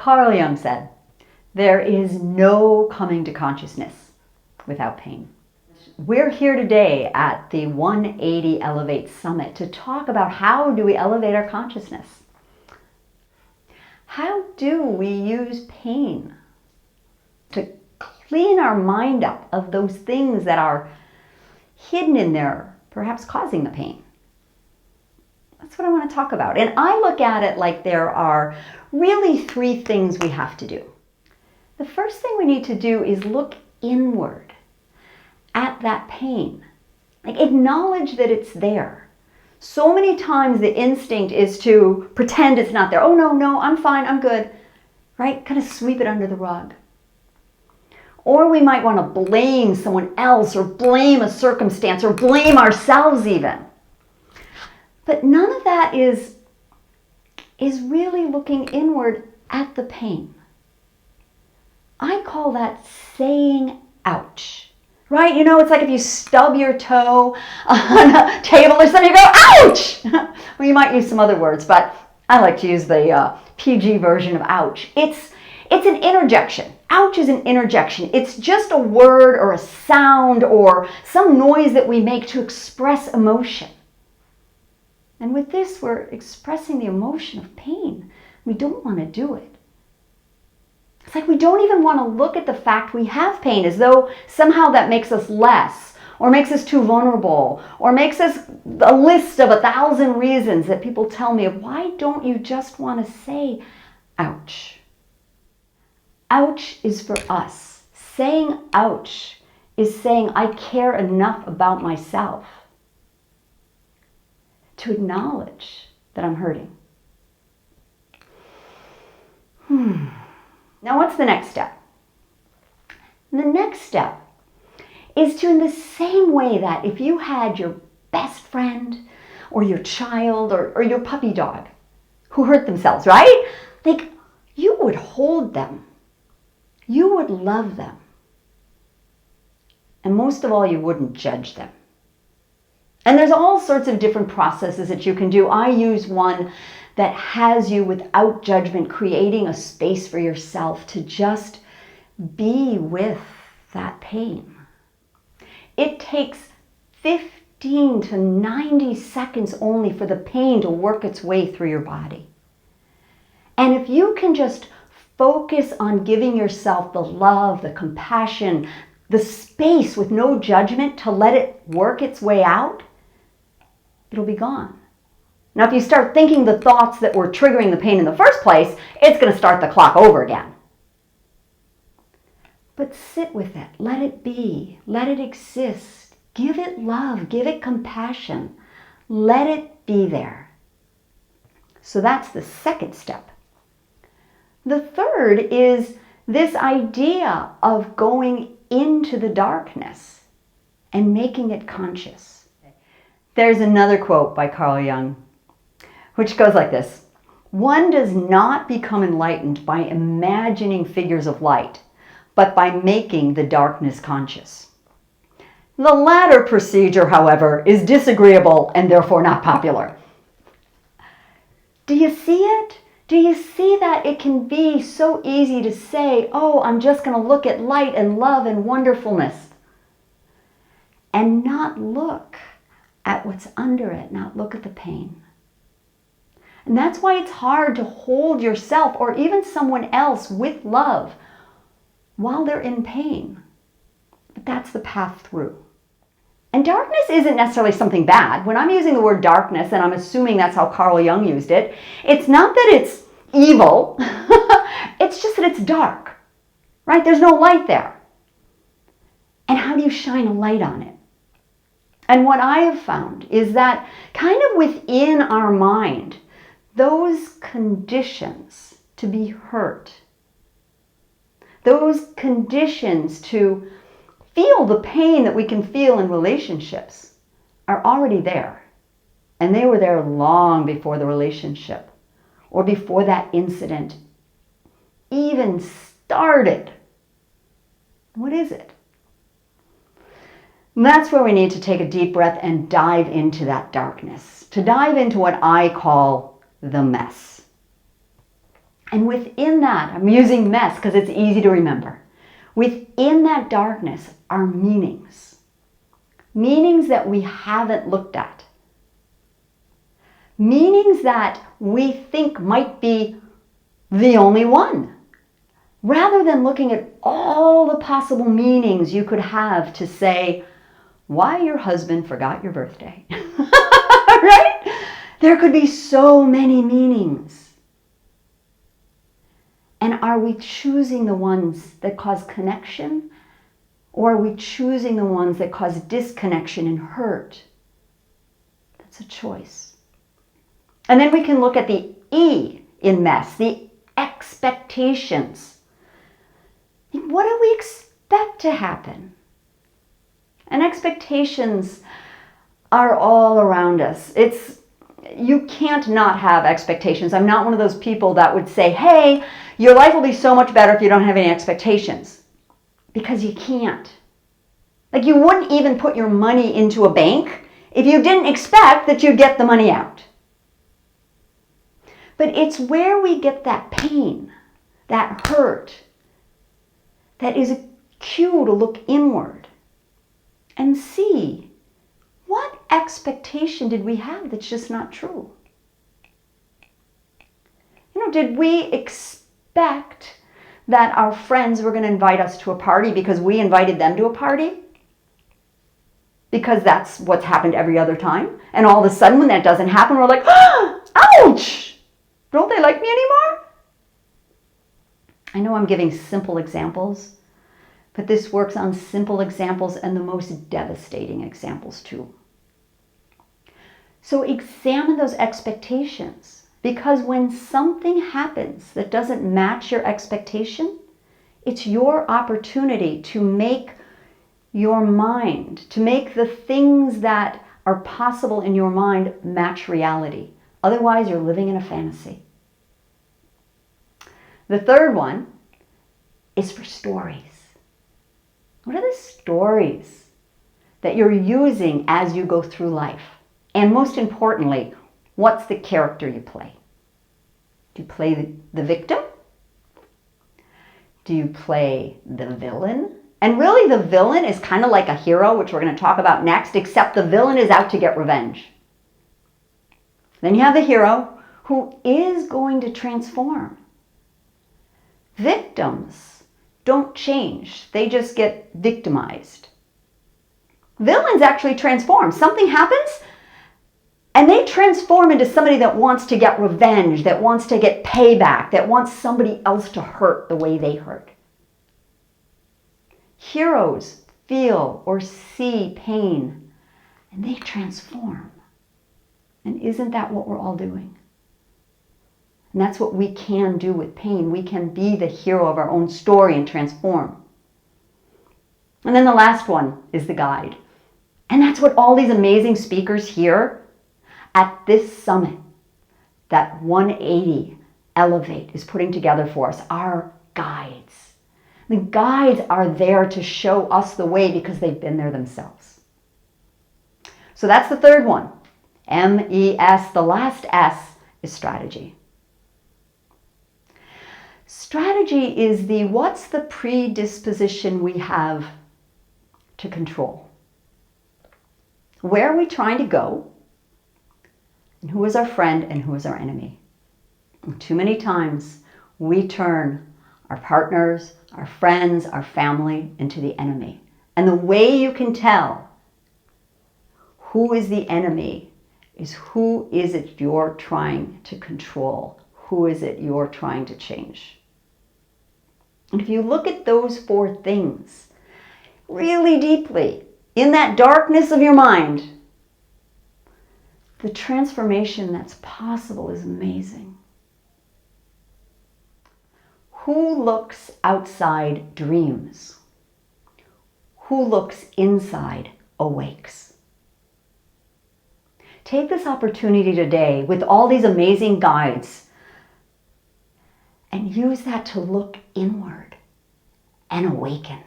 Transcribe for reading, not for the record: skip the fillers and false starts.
Carl Jung said, "There is no coming to consciousness without pain." We're here today at the 180 Elevate Summit to talk about how do we elevate our consciousness. How do we use pain to clean our mind up of those things that are hidden in there, perhaps causing the pain? That's what I want to talk about. And I look at it like there are really three things we have to do. The first thing we need to do is look inward at that pain. Like, acknowledge that it's there. So many times the instinct is to pretend it's not there. Oh, no, I'm fine, I'm good. Right? Kind of sweep it under the rug. Or we might want to blame someone else or blame a circumstance or blame ourselves even. But none of that is really looking inward at the pain. I call that saying ouch. Right? You know, it's like if you stub your toe on a table or something, you go, ouch! Well, you might use some other words, but I like to use the PG version of ouch. It's an interjection. Ouch is an interjection. It's just a word or a sound or some noise that we make to express emotion. And with this, we're expressing the emotion of pain. We don't want to do it. It's like we don't even want to look at the fact we have pain as though somehow that makes us less or makes us too vulnerable or makes us a list of 1,000 reasons that people tell me of why don't you just want to say ouch. Ouch is for us. Saying ouch is saying I care enough about myself to acknowledge that I'm hurting. Now, what's the next step? The next step is to, in the same way that if you had your best friend or your child or your puppy dog who hurt themselves, right? Like, you would hold them. You would love them. And most of all, you wouldn't judge them. And there's all sorts of different processes that you can do. I use one that has you, without judgment, creating a space for yourself to just be with that pain. It takes 15 to 90 seconds only for the pain to work its way through your body. And if you can just focus on giving yourself the love, the compassion, the space with no judgment to let it work its way out, it'll be gone. Now, if you start thinking the thoughts that were triggering the pain in the first place, it's going to start the clock over again. But sit with it. Let it be. Let it exist. Give it love. Give it compassion. Let it be there. So that's the second step. The third is this idea of going into the darkness and making it conscious. There's another quote by Carl Jung, which goes like this: "One does not become enlightened by imagining figures of light, but by making the darkness conscious." The latter procedure, however, is disagreeable and therefore not popular. Do you see it? Do you see that it can be so easy to say, oh, I'm just going to look at light and love and wonderfulness, and not look at what's under it, not look at the pain. And that's why it's hard to hold yourself or even someone else with love while they're in pain. But that's the path through. And darkness isn't necessarily something bad. When I'm using the word darkness, and I'm assuming that's how Carl Jung used it, it's not that it's evil. It's just that it's dark, right? There's no light there. And how do you shine a light on it? And what I have found is that kind of within our mind, those conditions to be hurt, those conditions to feel the pain that we can feel in relationships are already there. And they were there long before the relationship or before that incident even started. What is it? And that's where we need to take a deep breath and dive into that darkness, to dive into what I call the mess. And within that, I'm using M.E.S. because it's easy to remember. Within that darkness are meanings. Meanings that we haven't looked at. Meanings that we think might be the only one. Rather than looking at all the possible meanings you could have to say, why your husband forgot your birthday. Right? There could be so many meanings. And are we choosing the ones that cause connection? Or are we choosing the ones that cause disconnection and hurt? That's a choice. And then we can look at the E in M.E.S., the expectations. What do we expect to happen? And expectations are all around us. You can't not have expectations. I'm not one of those people that would say, hey, your life will be so much better if you don't have any expectations. Because you can't. Like, you wouldn't even put your money into a bank if you didn't expect that you'd get the money out. But it's where we get that pain, that hurt, that is a cue to look inward and see, what expectation did we have that's just not true? Did we expect that our friends were going to invite us to a party because we invited them to a party? Because that's what's happened every other time. And all of a sudden when that doesn't happen, we're like, ouch! Don't they like me anymore? I know I'm giving simple examples, but this works on simple examples and the most devastating examples too. So examine those expectations. Because when something happens that doesn't match your expectation, it's your opportunity to make your mind, to make the things that are possible in your mind match reality. Otherwise, you're living in a fantasy. The third one is for stories. What are the stories that you're using as you go through life? And most importantly, what's the character you play? Do you play the victim? Do you play the villain? And really the villain is kind of like a hero, which we're going to talk about next, except the villain is out to get revenge. Then you have the hero who is going to transform. Victims don't change. They just get victimized. Villains actually transform. Something happens, and they transform into somebody that wants to get revenge, that wants to get payback, that wants somebody else to hurt the way they hurt. Heroes feel or see pain, and they transform. And isn't that what we're all doing? And that's what we can do with pain. We can be the hero of our own story and transform. And then the last one is the guide. And that's what all these amazing speakers here at this summit, that 180 Elevate is putting together for us, our guides. The guides are there to show us the way because they've been there themselves. So that's the third one. M.E.S. The last S is strategy. Strategy is what's the predisposition we have to control? Where are we trying to go? And who is our friend and who is our enemy? And too many times we turn our partners, our friends, our family into the enemy. And the way you can tell who is the enemy is who is it you're trying to control? Who is it you're trying to change? And if you look at those four things really deeply, in that darkness of your mind, the transformation that's possible is amazing. Who looks outside dreams? Who looks inside awakes? Take this opportunity today with all these amazing guides and use that to look inward and awaken.